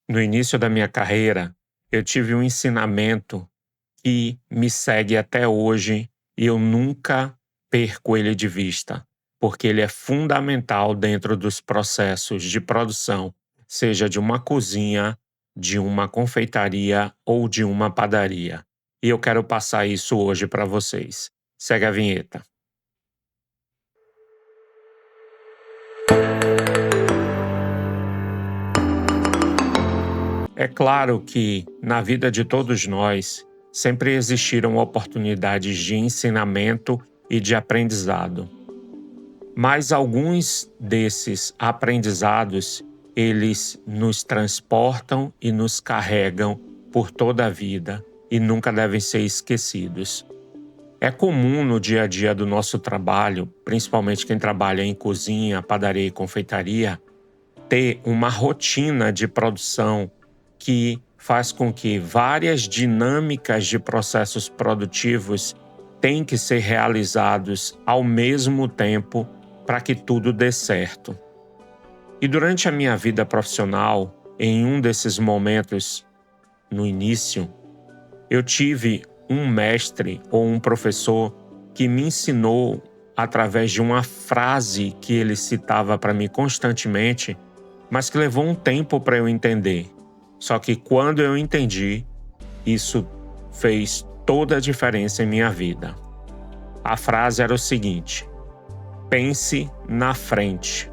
No início da minha carreira, eu tive um ensinamento que me segue até hoje e eu nunca perco ele de vista, porque ele é fundamental dentro dos processos de produção, seja de uma cozinha, de uma confeitaria ou de uma padaria. E eu quero passar isso hoje para vocês. Segue a vinheta. É claro que, na vida de todos nós, sempre existiram oportunidades de ensinamento e de aprendizado. Mas alguns desses aprendizados, eles nos transportam e nos carregam por toda a vida e nunca devem ser esquecidos. É comum no dia a dia do nosso trabalho, principalmente quem trabalha em cozinha, padaria e confeitaria, ter uma rotina de produção que faz com que várias dinâmicas de processos produtivos tenham que ser realizados ao mesmo tempo para que tudo dê certo. E durante a minha vida profissional, em um desses momentos, no início, eu tive um mestre ou um professor que me ensinou através de uma frase que ele citava para mim constantemente, mas que levou um tempo para eu entender. Só que quando eu entendi, isso fez toda a diferença em minha vida. A frase era o seguinte: pense na frente.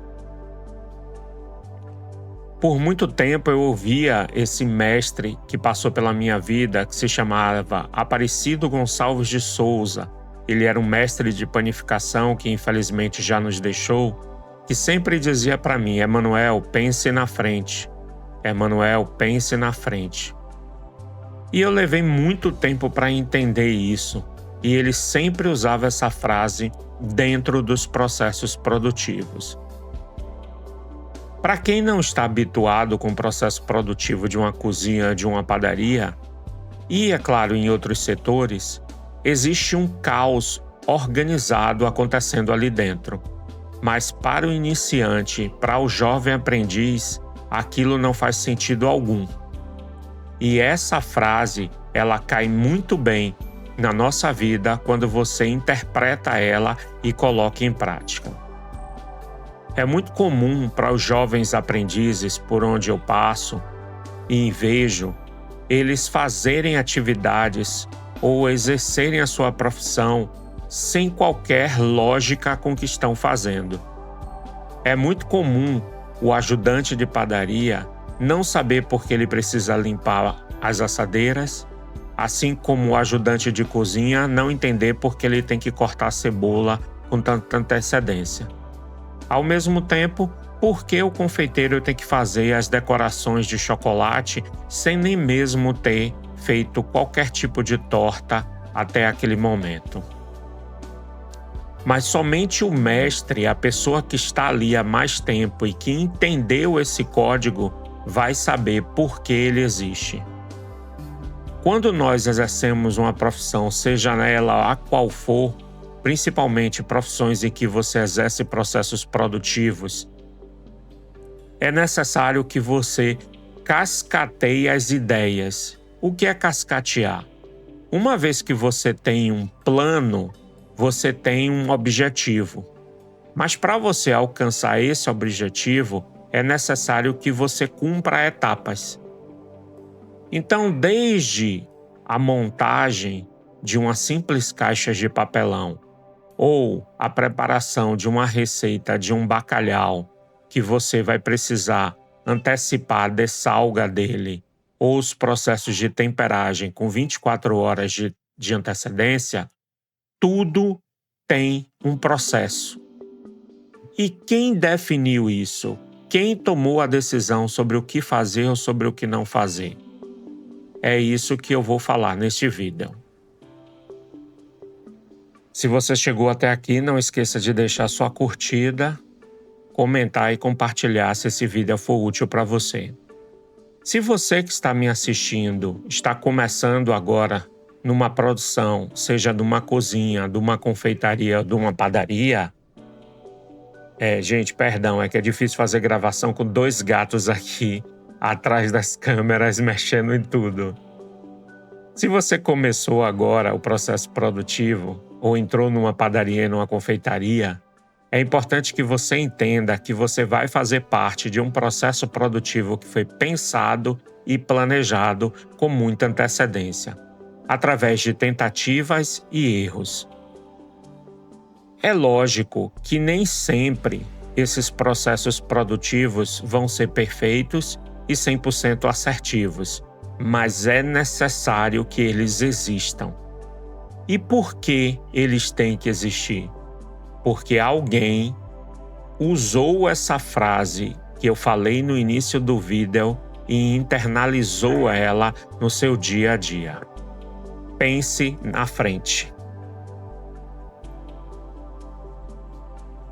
Por muito tempo eu ouvia esse mestre que passou pela minha vida, que se chamava Aparecido Gonçalves de Souza. Ele era um mestre de panificação que infelizmente já nos deixou, que sempre dizia para mim: Emanuel, pense na frente. Emanuel, pense na frente. E eu levei muito tempo para entender isso, e ele sempre usava essa frase dentro dos processos produtivos. Para quem não está habituado com o processo produtivo de uma cozinha, de uma padaria, e é claro em outros setores, existe um caos organizado acontecendo ali dentro. Mas para o iniciante, para o jovem aprendiz, aquilo não faz sentido algum. E essa frase, ela cai muito bem na nossa vida quando você interpreta ela e coloca em prática. É muito comum para os jovens aprendizes por onde eu passo e vejo eles fazerem atividades ou exercerem a sua profissão sem qualquer lógica com o que estão fazendo. É muito comum o ajudante de padaria não saber por que ele precisa limpar as assadeiras, assim como o ajudante de cozinha não entender por que ele tem que cortar a cebola com tanta antecedência. Ao mesmo tempo, por que o confeiteiro tem que fazer as decorações de chocolate sem nem mesmo ter feito qualquer tipo de torta até aquele momento? Mas somente o mestre, a pessoa que está ali há mais tempo e que entendeu esse código, vai saber por que ele existe. Quando nós exercemos uma profissão, seja ela a qual for, principalmente profissões em que você exerce processos produtivos, é necessário que você cascateie as ideias. O que é cascatear? Uma vez que você tem um plano, você tem um objetivo. Mas para você alcançar esse objetivo, é necessário que você cumpra etapas. Então, desde a montagem de uma simples caixa de papelão ou a preparação de uma receita de um bacalhau que você vai precisar antecipar a dessalga dele ou os processos de temperagem com 24 horas de antecedência, tudo tem um processo. E quem definiu isso? Quem tomou a decisão sobre o que fazer ou sobre o que não fazer? É isso que eu vou falar neste vídeo. Se você chegou até aqui, não esqueça de deixar sua curtida, comentar e compartilhar se esse vídeo for útil para você. Se você que está me assistindo está começando agora numa produção, seja de uma cozinha, de uma confeitaria ou de uma padaria, gente, perdão, é que é difícil fazer gravação com 2 gatos aqui atrás das câmeras mexendo em tudo. Se você começou agora o processo produtivo ou entrou numa padaria, numa confeitaria, é importante que você entenda que você vai fazer parte de um processo produtivo que foi pensado e planejado com muita antecedência, através de tentativas e erros. É lógico que nem sempre esses processos produtivos vão ser perfeitos e 100% assertivos, mas é necessário que eles existam. E por que eles têm que existir? Porque alguém usou essa frase que eu falei no início do vídeo e internalizou ela no seu dia a dia. Pense na frente.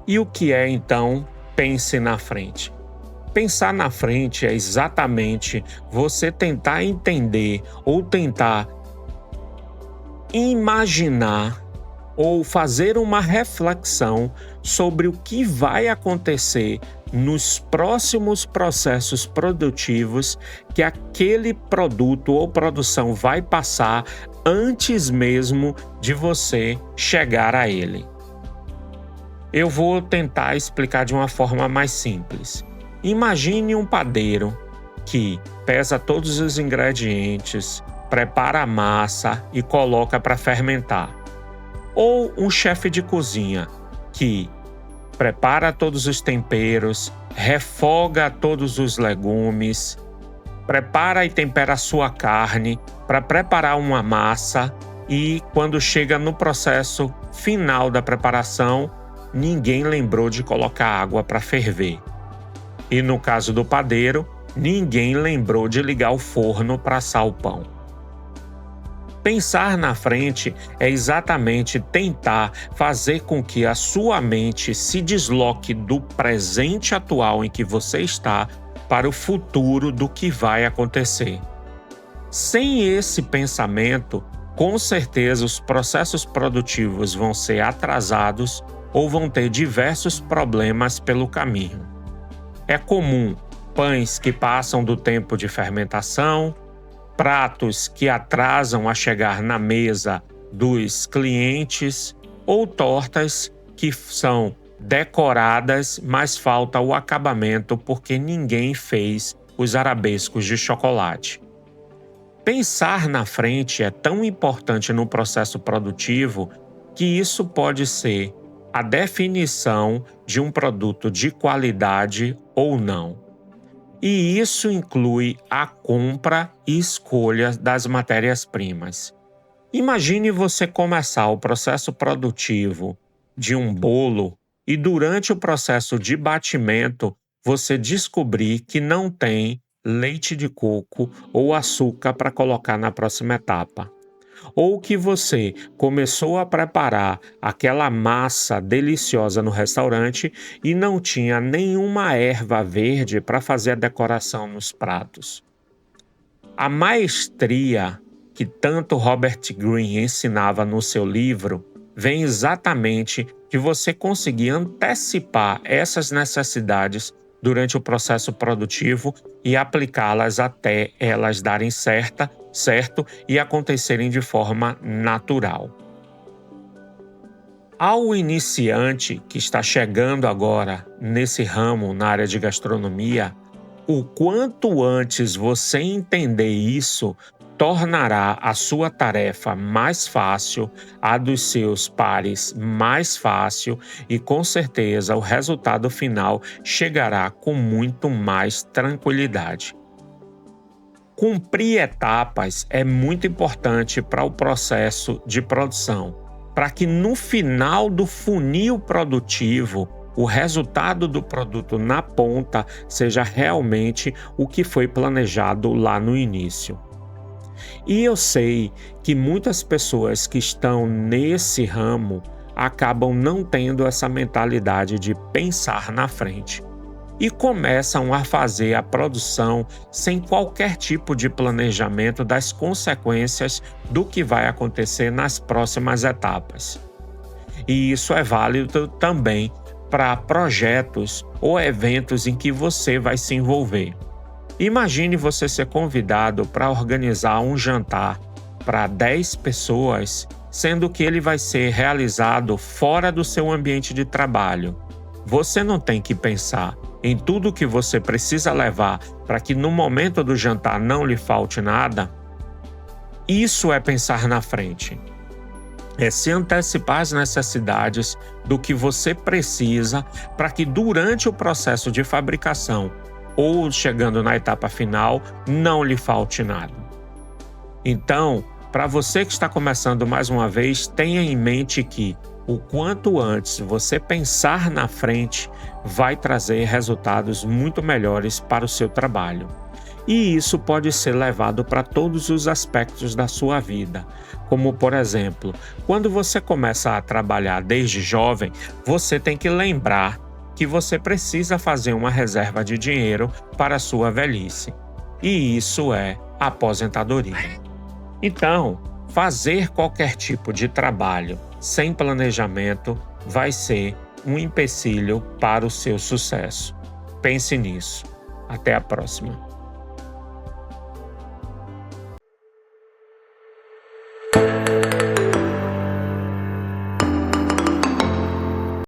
E o que é, então, pense na frente? Pensar na frente é exatamente você tentar entender ou tentar imaginar ou fazer uma reflexão sobre o que vai acontecer nos próximos processos produtivos que aquele produto ou produção vai passar antes mesmo de você chegar a ele. Eu vou tentar explicar de uma forma mais simples. Imagine um padeiro que pesa todos os ingredientes, prepara a massa e coloca para fermentar. Ou um chefe de cozinha que prepara todos os temperos, refoga todos os legumes, prepara e tempera a sua carne para preparar uma massa e, quando chega no processo final da preparação, ninguém lembrou de colocar água para ferver. E no caso do padeiro, ninguém lembrou de ligar o forno para assar o pão. Pensar na frente é exatamente tentar fazer com que a sua mente se desloque do presente atual em que você está para o futuro do que vai acontecer. Sem esse pensamento, com certeza os processos produtivos vão ser atrasados ou vão ter diversos problemas pelo caminho. É comum pães que passam do tempo de fermentação, pratos que atrasam a chegar na mesa dos clientes ou tortas que são decoradas, mas falta o acabamento porque ninguém fez os arabescos de chocolate. Pensar na frente é tão importante no processo produtivo que isso pode ser a definição de um produto de qualidade ou não. E isso inclui a compra e escolha das matérias-primas. Imagine você começar o processo produtivo de um bolo e durante o processo de batimento você descobrir que não tem leite de coco ou açúcar para colocar na próxima etapa. Ou que você começou a preparar aquela massa deliciosa no restaurante e não tinha nenhuma erva verde para fazer a decoração nos pratos. A maestria que tanto Robert Greene ensinava no seu livro vem exatamente de você conseguir antecipar essas necessidades durante o processo produtivo e aplicá-las até elas darem certo e acontecerem de forma natural. Ao iniciante que está chegando agora nesse ramo na área de gastronomia, o quanto antes você entender isso, tornará a sua tarefa mais fácil, a dos seus pares mais fácil e com certeza o resultado final chegará com muito mais tranquilidade. Cumprir etapas é muito importante para o processo de produção, para que no final do funil produtivo, o resultado do produto na ponta seja realmente o que foi planejado lá no início. E eu sei que muitas pessoas que estão nesse ramo acabam não tendo essa mentalidade de pensar na frente e começam a fazer a produção sem qualquer tipo de planejamento das consequências do que vai acontecer nas próximas etapas. E isso é válido também para projetos ou eventos em que você vai se envolver. Imagine você ser convidado para organizar um jantar para 10 pessoas, sendo que ele vai ser realizado fora do seu ambiente de trabalho. Você não tem que pensar em tudo que você precisa levar para que no momento do jantar não lhe falte nada? Isso é pensar na frente. É se antecipar às necessidades do que você precisa para que durante o processo de fabricação ou chegando na etapa final não lhe falte nada. Então, para você que está começando mais uma vez, tenha em mente que o quanto antes você pensar na frente vai trazer resultados muito melhores para o seu trabalho. E isso pode ser levado para todos os aspectos da sua vida, como por exemplo, quando você começa a trabalhar desde jovem, você tem que lembrar que você precisa fazer uma reserva de dinheiro para a sua velhice. E isso é a aposentadoria. Então, fazer qualquer tipo de trabalho sem planejamento vai ser um empecilho para o seu sucesso. Pense nisso. Até a próxima.